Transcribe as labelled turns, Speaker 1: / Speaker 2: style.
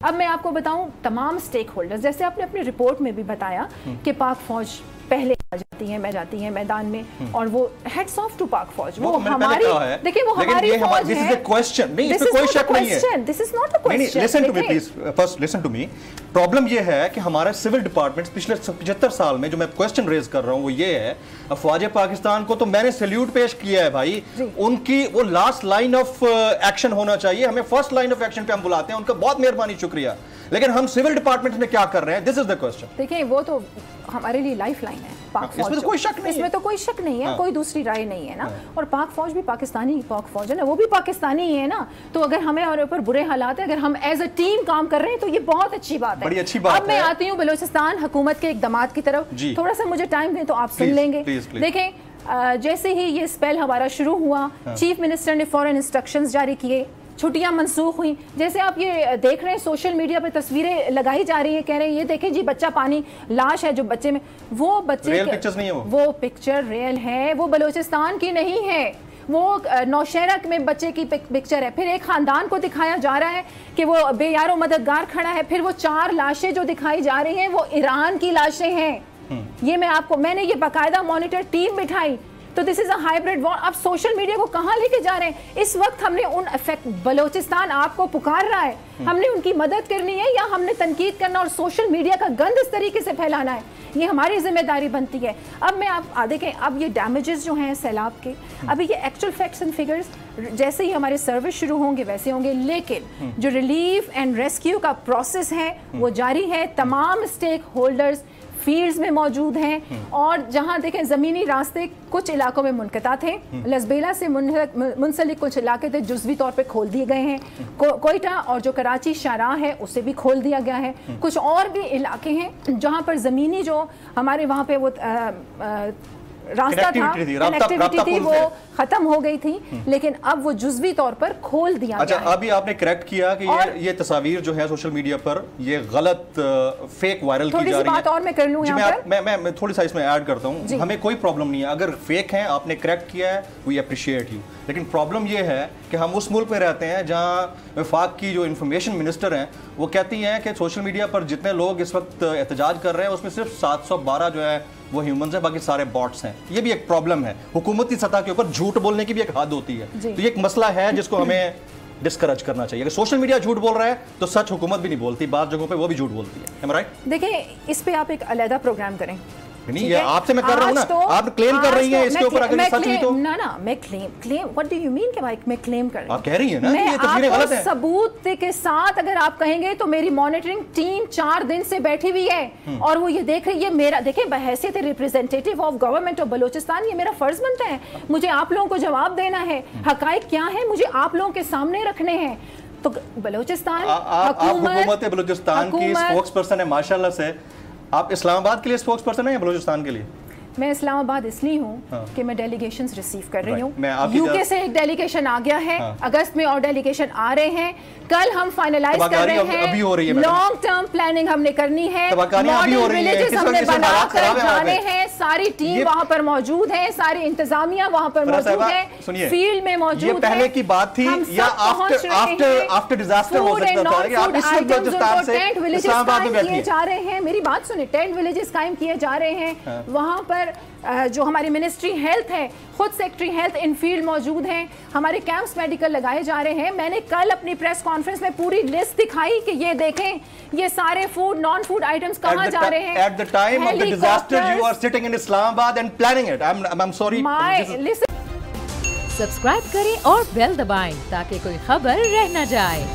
Speaker 1: अब मैं आपको बताऊं तमाम स्टेक होल्डर्स, जैसे आपने अपनी रिपोर्ट में भी बताया कि पाक फौज पहले आ जाती है मैदान में, और वो हेड्स ऑफ टू पाक फौज, वो हमारी, देखिए वो हमारी फौज है।
Speaker 2: दिस इज अ क्वेश्चन, नहीं इसमें कोई शक नहीं है,
Speaker 1: this is not a question.
Speaker 2: Listen to me please, first listen to me. Problem ये है कि हमारे सिविल डिपार्टमेंट पिछले 75 साल में, जो मैं क्वेश्चन रेज कर रहा हूं वो ये है, अफवाज पाकिस्तान को तो मैंने सैल्यूट पेश किया है भाई, उनकी वो लास्ट लाइन ऑफ एक्शन होना चाहिए, हमें फर्स्ट लाइन ऑफ एक्शन पे हम बुलाते हैं, उनका बहुत मेहरबानी शुक्रिया, लेकिन हम सिविल डिपार्टमेंट में क्या कर रहे हैं, दिस इज द क्वेश्चन।
Speaker 1: देखिए वो तो हमारे लिए लाइफ लाइन है पाक फौज,
Speaker 2: इसमें तो कोई शक नहीं है,
Speaker 1: इसमें तो कोई शक नहीं है, कोई दूसरी राय नहीं है ना। और पाक फौज भी पाकिस्तानी पाक फौज है ना, वो भी पाकिस्तानी ही है ना। तो अगर हमें हमारे ऊपर बुरे हालात है, अगर हम एज अ टीम काम कर रहे हैं तो ये बहुत अच्छी बात है,
Speaker 2: बड़ी अच्छी बात है।
Speaker 1: अब मैं आती हूँ बलूचिस्तान हुकूमत के इक़दामात की तरफ, थोड़ा सा मुझे टाइम दें तो आप सुन लेंगे। देखें, जैसे ही ये स्पेल हमारा शुरू हुआ, चीफ मिनिस्टर ने फौरन इंस्ट्रक्शंस जारी किए, छुट्टियां मनसूख हुई। जैसे आप ये देख रहे हैं सोशल मीडिया पे तस्वीरें लगाई जा रही है, कह रहे हैं ये देखें जी बच्चा पानी, लाश है जो बच्चे में, वो बच्चे
Speaker 2: रियल पिक्चर्स नहीं है, वो
Speaker 1: पिक्चर रियल है, वो बलूचिस्तान की नहीं है, वो नौशहरा में बच्चे की पिक्चर है। फिर एक खानदान को दिखाया जा रहा है कि वो बेयारो मददगार खड़ा है, फिर वो 4 लाशें जो दिखाई जा रही हैं वो ईरान की लाशें हैं। ये मैंने ये बाकायदा मॉनिटर टीम बिठाई। तो this is a hybrid war. आप सोशल मीडिया को कहां लेके जा रहे हैं? इस वक्त हमने उन इफेक्ट, बलूचिस्तान आपको पुकार रहा है, हमने उनकी मदद करनी है या हमने तनकीद करना और सोशल मीडिया का गंद इस तरीके से फैलाना है? ये हमारी जिम्मेदारी बनती है। अब मैं आप देखें, अब ये डैमेजेस जो हैं सैलाब के, अभी ये एक्चुअल फैक्ट्स एंड फिगर्स जैसे ही हमारे सर्विस शुरू होंगे वैसे होंगे, लेकिन जो रिलीफ एंड रेस्क्यू का प्रोसेस है वो जारी है। तमाम स्टेक होल्डर्स फील्ड्स में मौजूद हैं, और जहां देखें ज़मीनी रास्ते कुछ इलाकों में मुनक़ता थे, लसबेला से मुंसलिक कुछ इलाके थे जुज़वी तौर पे खोल दिए गए हैं, कोयटा और जो कराची शाहराह है उसे भी खोल दिया गया है। कुछ और भी इलाके हैं जहां पर ज़मीनी जो हमारे वहाँ पे वो रास्ता था, कनेक्टिविटी थी, वो खत्म हो गई थी, लेकिन अब वो जुज़वी तौर पर खोल दिया गया है।
Speaker 2: अभी आपने करेक्ट किया कि ये तस्वीर जो है सोशल मीडिया पर ये गलत फेक वायरल की जा रही है।
Speaker 1: बात और मैं कर लूं यहाँ पर,
Speaker 2: मैं थोड़ी सा इसमें ऐड करता हूँ, हमें कोई प्रॉब्लम नहीं है अगर फेक है, आपने करेक्ट किया है, वी अप्रिशिएट यू, लेकिन प्रॉब्लम ये है कि हम उस मुल्क में रहते हैं जहाँ वफाक की जो इंफॉर्मेशन मिनिस्टर हैं वो कहती हैं कि सोशल मीडिया पर जितने लोग इस वक्त एहतजाज कर रहे हैं उसमें सिर्फ 712 जो है वो ह्यूमंस हैं, बाकी सारे बॉट्स हैं। ये भी एक प्रॉब्लम है, हुकूमती सतह के ऊपर झूठ बोलने की भी एक हद होती है, तो ये एक मसला है जिसको हमें डिस्करेज करना चाहिए। अगर सोशल मीडिया झूठ बोल रहा है तो सच हुकूमत भी नहीं बोलती, बात जगहों पे वो भी झूठ बोलती है। Am I right?
Speaker 1: देखिए इस पे आप एक अलग प्रोग्राम करें।
Speaker 2: नहीं, ये आपसे मैं कर रहा हूं ना, आप क्लेम कर रही हैं इसके ऊपर, अगर ये सच नहीं तो
Speaker 1: ना मैं claim what do you mean कि भाई मैं क्लेम कर रही हूं?
Speaker 2: आप कह रही हैं ना कि ये तस्वीरें गलत हैं।
Speaker 1: सबूत के साथ अगर आप कहेंगे तो मेरी मॉनिटरिंग टीम 4 दिन से बैठी हुई है और वो ये देख रही है। मेरा देखिए बहैसियत representative of government of Balochistan ये मेरा फर्ज बनता है, मुझे आप लोगों को जवाब देना है, हकाइक क्या है मुझे आप लोगों के सामने रखने हैं। तो बलूचिस्तान
Speaker 2: हुकूमत बलूचिस्तान की स्पोक्स पर्सन है माशाल्लाह से। आप इस्लामाबाद के लिए स्पोक्स पर्सन है या बलूचिस्तान के लिए?
Speaker 1: मैं इस्लामाबाद इसलिए हूँ कि मैं डेलीगेशंस रिसीव कर रही हूँ। यूके से एक डेलीगेशन आ गया है, अगस्त में और डेलीगेशन आ रहे हैं। कल हम फाइनलाइज कर रहे हैं, लॉन्ग टर्म प्लानिंग हमने करनी है, मॉडल विलेजेस हमने बनाकर जाने हैं, सारी टीम वहाँ पर मौजूद है, सारी इंतजामिया वहाँ पर मौजूद है, फील्ड में मौजूद है।
Speaker 2: पहले की बात थी या आफ्टर डिजास्टर हो सकता था कि आप इस वक्त बलूचिस्तान से इस्लामाबाद में बैठिए।
Speaker 1: जा रहे हैं, मेरी बात सुनिए, टेंट विलेजेस कायम किए जा रहे हैं वहाँ पर। जो हमारी मिनिस्ट्री हेल्थ है, खुद सेक्रेटरी हेल्थ इन फील्ड मौजूद हैं, हमारे कैंप्स मेडिकल लगाए जा रहे हैं। मैंने कल अपनी प्रेस कॉन्फ्रेंस में पूरी लिस्ट दिखाई कि ये देखें ये सारे फूड नॉन फूड आइटम्स कहाँ जा रहे हैं।
Speaker 2: At the time of the disaster you are sitting in Islamabad and planning it. I'm sorry.
Speaker 3: Subscribe करें और बेल दबाएं ताकि कोई खबर रह न जाए।